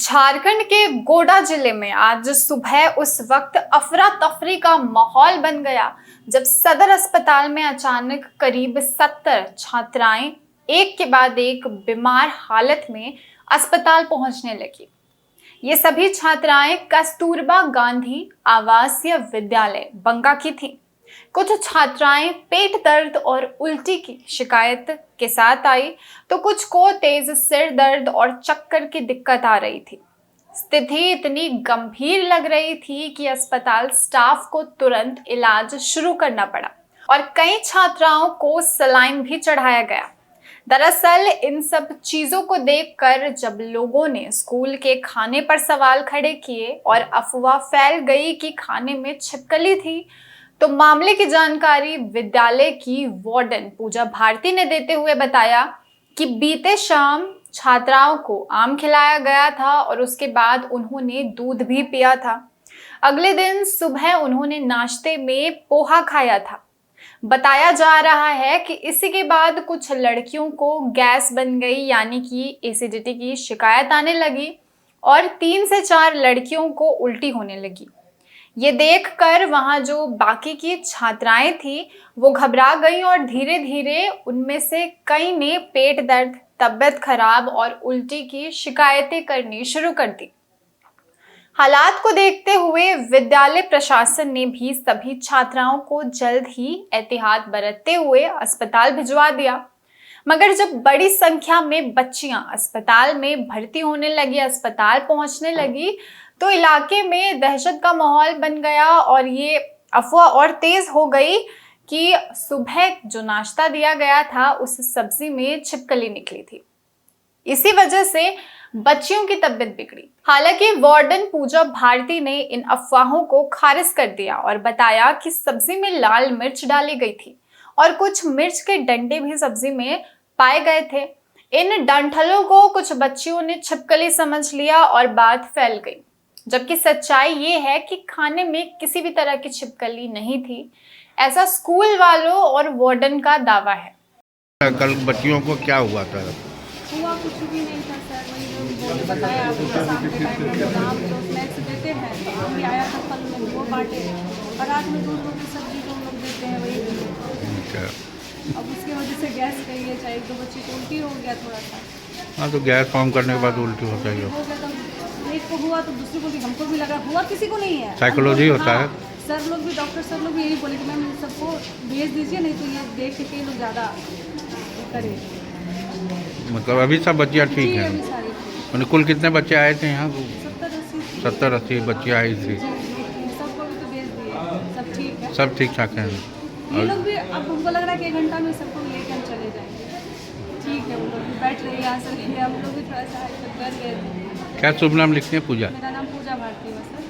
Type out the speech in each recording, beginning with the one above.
झारखंड के गोड्डा जिले में आज सुबह उस वक्त अफरा तफरी का माहौल बन गया जब सदर अस्पताल में अचानक करीब 70 छात्राएं एक के बाद एक बीमार हालत में अस्पताल पहुंचने लगी। ये सभी छात्राएं कस्तूरबा गांधी आवासीय विद्यालय बंगा की थीं। कुछ छात्राएं पेट दर्द और उल्टी की शिकायत के साथ आई तो कुछ को तेज सिर दर्द और चक्कर की दिक्कत आ रही थी। स्थिति इतनी गंभीर लग रही थी कि अस्पताल स्टाफ को तुरंत इलाज शुरू करना पड़ा और कई छात्राओं को सलाइन भी चढ़ाया गया। दरअसल इन सब चीजों को देखकर जब लोगों ने स्कूल के खाने पर सवाल खड़े किए और अफवाह फैल गई कि खाने में छिपकली थी, तो मामले की जानकारी विद्यालय की वार्डन पूजा भारती ने देते हुए बताया कि बीते शाम छात्राओं को आम खिलाया गया था और उसके बाद उन्होंने दूध भी पिया था। अगले दिन सुबह उन्होंने नाश्ते में पोहा खाया था। बताया जा रहा है कि इसी के बाद कुछ लड़कियों को गैस बन गई, यानी कि एसिडिटी की शिकायत आने लगी और 3 से 4 लड़कियों को उल्टी होने लगी। ये देखकर वहां जो बाकी की छात्राएं थी वो घबरा गईं और धीरे धीरे उनमें से कई ने पेट दर्द, तबीयत खराब और उल्टी की शिकायतें करनी शुरू कर दी। हालात को देखते हुए विद्यालय प्रशासन ने भी सभी छात्राओं को जल्द ही एहतियात बरतते हुए अस्पताल भिजवा दिया। मगर जब बड़ी संख्या में बच्चियां अस्पताल में भर्ती होने लगी, अस्पताल पहुंचने लगी, तो इलाके में दहशत का माहौल बन गया और ये अफवाह और तेज हो गई कि सुबह जो नाश्ता दिया गया था उस सब्जी में छिपकली निकली थी। इसी वजह से बच्चियों की तबीयत बिगड़ी। हालांकि वार्डन पूजा भारती ने इन अफवाहों को खारिज कर दिया और बताया कि सब्जी में लाल मिर्च डाली गई थी और कुछ मिर्च के डंडे भी सब्जी में पाए गए थे। इन डंठलों को कुछ बच्चियों ने छिपकली समझ लिया और बात फैल गई, जबकि सच्चाई ये है कि खाने में किसी भी तरह की छिपकली नहीं थी। ऐसा स्कूल वालों और वार्डन का दावा है। कल बच्चियों को क्या हुआ था? हुआ कुछ भी नहीं था सर, वही बताया आपको शाम के टाइम में जब आम जो स्नैक्स देते हैं तो आम भी आया था, फल में वो बांटे और रात में दूध रोटी सब्जी जो हम लोग देते हैं वही दिए। अब उसकी वजह से गैस गई है, चाहे 1-2 बच्ची को उल्टी हो गया थोड़ा सा। हाँ, तो गैस फॉर्म करने के बाद उल्टी होता ही हो गया तो एक को हुआ तो दूसरे को भी, हमको भी लगा, हुआ किसी को नहीं है। साइकोलॉजी होता है। सर लोग भी, डॉक्टर सर लोग भी यही बोले कि मैम सबको भेज दीजिए, नहीं तो ये देख के लोग ज़्यादा करें। मतलब अभी सब बच्चियाँ ठीक हैं? अभी सारी मतलब कुल कितने बच्चे आए थे यहाँ? 70-80 बच्चियाँ आई थी। सबको भी तो भेज दिए, सब ठीक है, सब ठीक ठाक हैं। ये लोग भी, अब हमको लग रहा है कि 1 घंटा में सबको लेकर हम चले जाएंगे। ठीक है, वो लोग भी बैठ रही है, आ सकते हैं, हम लोग भी थोड़ा सा कर गए। क्या शुभ नाम लिखते हैं? पूजा। मेरा नाम पूजा भारती है सर।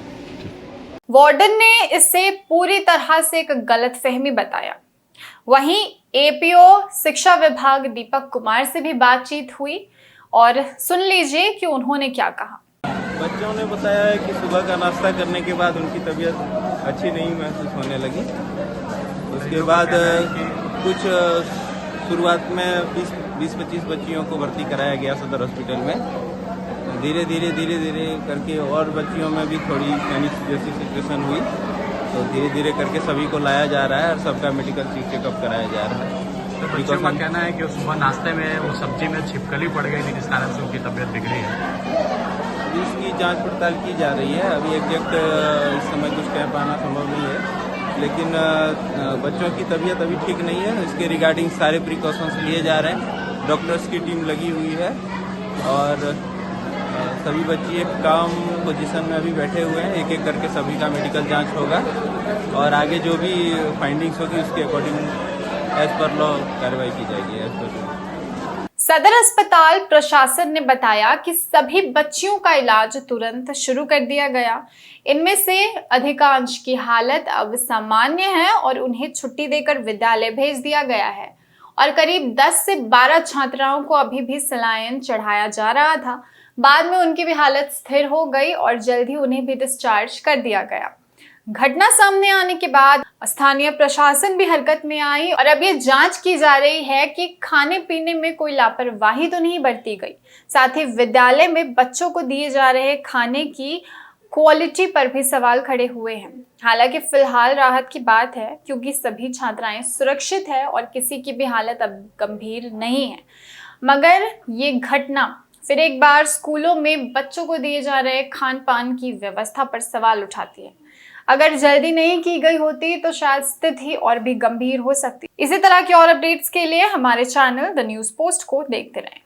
वार्डन ने इसे पूरी तरह से एक गलतफहमी बताया। वहीं एपीओ शिक्षा विभाग दीपक कुमार से भी बातचीत हुई और सुन लीजिए कि उन्होंने क्या कहा। बच्चों ने बताया है कि सुबह का नाश्ता करने के बाद उनकी तबीयत अच्छी नहीं महसूस होने लगी। उसके बाद कुछ शुरुआत में 20-25 बच्चियों को भर्ती कराया गया सदर हॉस्पिटल में। धीरे धीरे करके और बच्चियों में भी थोड़ी पैनिक जैसी सिचुएशन हुई, तो धीरे धीरे करके सभी को लाया जा रहा है और सबका मेडिकल चेकअप कराया जा रहा है। तो बच्चों का कहना है कि सुबह नाश्ते में वो सब्जी में छिपकली पड़ गई थी, जिस कारण से उनकी तबीयत बिगड़ी है। इसकी जांच पड़ताल की जा रही है। अभी एग्जैक्ट इस समय कुछ कह पाना संभव नहीं है, लेकिन बच्चों की तबीयत अभी ठीक नहीं है। इसके रिगार्डिंग सारे प्रिकॉशंस लिए जा रहे हैं। डॉक्टर्स की टीम लगी हुई है और सभी बच्चे एक काम पोजीशन में अभी बैठे हुए हैं। एक एक करके सभी का मेडिकल जांच होगा और आगे जो भी फाइंडिंग्स होगी उसके अकॉर्डिंग एज पर लॉ कार्रवाई की जाएगी। एज पर सदर अस्पताल प्रशासन ने बताया कि सभी बच्चियों का इलाज तुरंत शुरू कर दिया गया। इनमें से अधिकांश की हालत अब सामान्य है और उन्हें छुट्टी देकर विद्यालय भेज दिया गया है और करीब 10 से 12 छात्राओं को अभी भी सलाइन चढ़ाया जा रहा था। बाद में उनकी भी हालत स्थिर हो गई और जल्द ही उन्हें भी डिस्चार्ज कर दिया गया। घटना सामने आने के बाद स्थानीय प्रशासन भी हरकत में आई और अब ये जांच की जा रही है कि खाने पीने में कोई लापरवाही तो नहीं बरती गई। साथ ही विद्यालय में बच्चों को दिए जा रहे खाने की क्वालिटी पर भी सवाल खड़े हुए हैं। हालांकि फिलहाल राहत की बात है क्योंकि सभी छात्राएं सुरक्षित है और किसी की भी हालत अब गंभीर नहीं है। मगर ये घटना फिर एक बार स्कूलों में बच्चों को दिए जा रहे खान पान की व्यवस्था पर सवाल उठाती है। अगर जल्दी नहीं की गई होती तो शायद स्थिति और भी गंभीर हो सकती। इसी तरह के और अपडेट्स के लिए हमारे चैनल द न्यूज़ पोस्ट को देखते रहें।